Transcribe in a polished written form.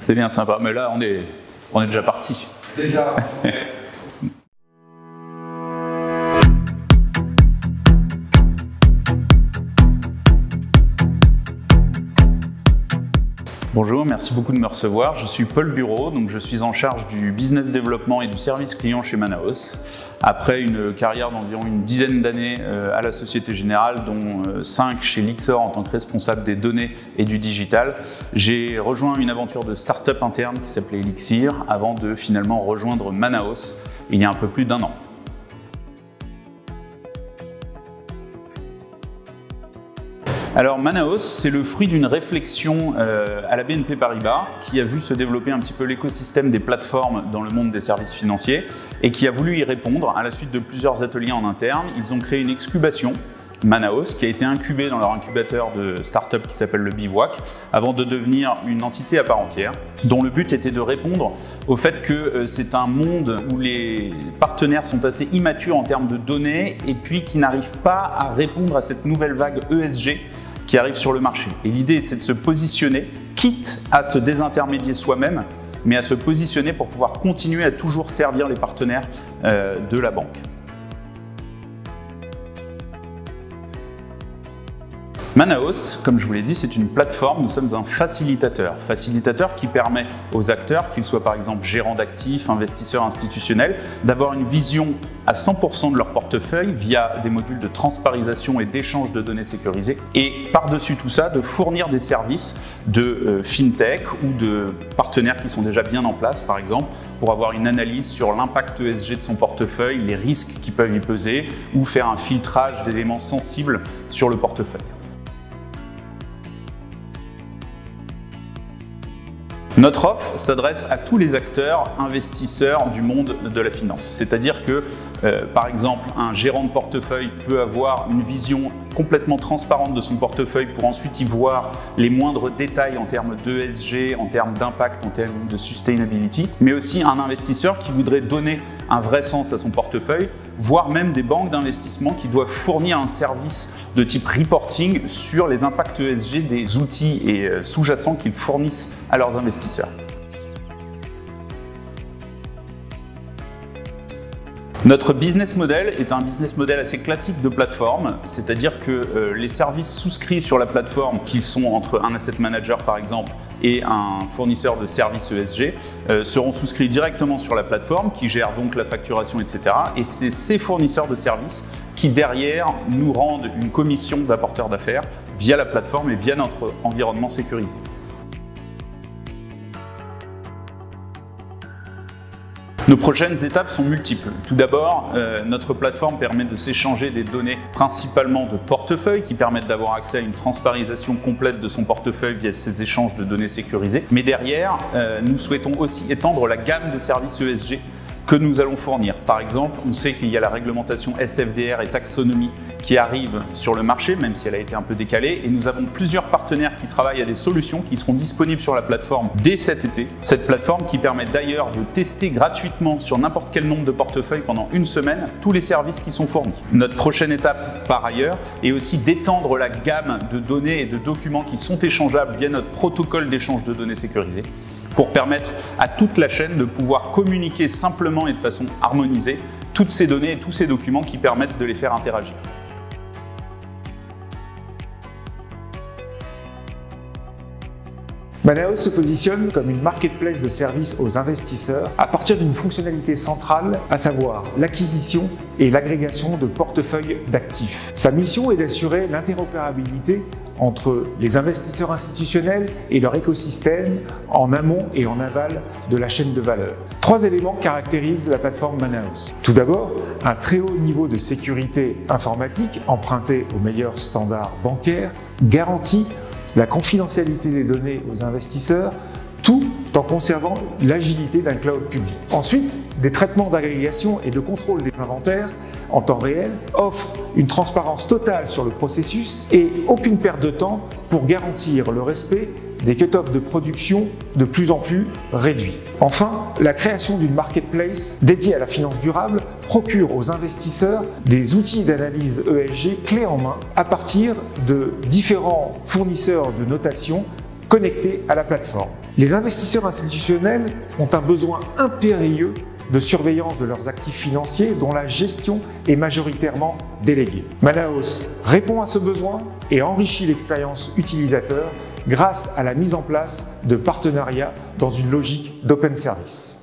C'est bien sympa, mais là, on est déjà parti. Déjà. Bonjour, merci beaucoup de me recevoir. Je suis Paul Bureau, donc je suis en charge du business développement et du service client chez Manaos. Après une carrière d'environ une dizaine d'années à la Société Générale, dont 5 chez Lixor en tant que responsable des données et du digital, j'ai rejoint une aventure de start-up interne qui s'appelait Elixir avant de finalement rejoindre Manaos il y a un peu plus d'1 an. Alors Manaos, c'est le fruit d'une réflexion à la BNP Paribas qui a vu se développer un petit peu l'écosystème des plateformes dans le monde des services financiers et qui a voulu y répondre à la suite de plusieurs ateliers en interne. Ils ont créé une excubation, Manaos, qui a été incubée dans leur incubateur de start-up qui s'appelle le Bivouac, avant de devenir une entité à part entière, dont le but était de répondre au fait que c'est un monde où les partenaires sont assez immatures en termes de données et puis qui n'arrivent pas à répondre à cette nouvelle vague ESG qui arrive sur le marché. Et l'idée était de se positionner, quitte à se désintermédier soi-même, mais à se positionner pour pouvoir continuer à toujours servir les partenaires de la banque. Manaos, comme je vous l'ai dit, c'est une plateforme, nous sommes un facilitateur. Facilitateur qui permet aux acteurs, qu'ils soient par exemple gérants d'actifs, investisseurs institutionnels, d'avoir une vision à 100% de leur portefeuille via des modules de transparisation et d'échange de données sécurisées. Et par-dessus tout ça, de fournir des services de fintech ou de partenaires qui sont déjà bien en place, par exemple, pour avoir une analyse sur l'impact ESG de son portefeuille, les risques qui peuvent y peser, ou faire un filtrage d'éléments sensibles sur le portefeuille. Notre offre s'adresse à tous les acteurs investisseurs du monde de la finance. C'est-à-dire que, par exemple, un gérant de portefeuille peut avoir une vision complètement transparente de son portefeuille pour ensuite y voir les moindres détails en termes d'ESG, en termes d'impact, en termes de sustainability, mais aussi un investisseur qui voudrait donner un vrai sens à son portefeuille, voire même des banques d'investissement qui doivent fournir un service de type reporting sur les impacts ESG des outils et sous-jacents qu'ils fournissent à leurs investisseurs. Notre business model est un business model assez classique de plateforme, c'est-à-dire que les services souscrits sur la plateforme, qu'ils sont entre un asset manager par exemple et un fournisseur de services ESG, seront souscrits directement sur la plateforme qui gère donc la facturation, etc. Et c'est ces fournisseurs de services qui derrière nous rendent une commission d'apporteur d'affaires via la plateforme et via notre environnement sécurisé. Nos prochaines étapes sont multiples. Tout d'abord, notre plateforme permet de s'échanger des données principalement de portefeuille qui permettent d'avoir accès à une transparisation complète de son portefeuille via ces échanges de données sécurisées. Mais derrière, nous souhaitons aussi étendre la gamme de services ESG que nous allons fournir. Par exemple, on sait qu'il y a la réglementation SFDR et taxonomie qui arrive sur le marché, même si elle a été un peu décalée, et nous avons plusieurs partenaires qui travaillent à des solutions qui seront disponibles sur la plateforme dès cet été. Cette plateforme qui permet d'ailleurs de tester gratuitement sur n'importe quel nombre de portefeuilles pendant une semaine tous les services qui sont fournis. Notre prochaine étape, par ailleurs, est aussi d'étendre la gamme de données et de documents qui sont échangeables via notre protocole d'échange de données sécurisé pour permettre à toute la chaîne de pouvoir communiquer simplement et de façon harmonisée toutes ces données et tous ces documents qui permettent de les faire interagir. Manaos se positionne comme une marketplace de services aux investisseurs à partir d'une fonctionnalité centrale, à savoir l'acquisition et l'agrégation de portefeuilles d'actifs. Sa mission est d'assurer l'interopérabilité entre les investisseurs institutionnels et leur écosystème en amont et en aval de la chaîne de valeur. 3 éléments caractérisent la plateforme Manaos. Tout d'abord, un très haut niveau de sécurité informatique emprunté aux meilleurs standards bancaires garantit la confidentialité des données aux investisseurs, tout en conservant l'agilité d'un cloud public. Ensuite, des traitements d'agrégation et de contrôle des inventaires en temps réel offrent une transparence totale sur le processus et aucune perte de temps pour garantir le respect des cut-offs de production de plus en plus réduits. Enfin, la création d'une marketplace dédiée à la finance durable procure aux investisseurs des outils d'analyse ESG clés en main à partir de différents fournisseurs de notation connectés à la plateforme. Les investisseurs institutionnels ont un besoin impérieux de surveillance de leurs actifs financiers dont la gestion est majoritairement déléguée. Manaos répond à ce besoin et enrichit l'expérience utilisateur grâce à la mise en place de partenariats dans une logique d'open service.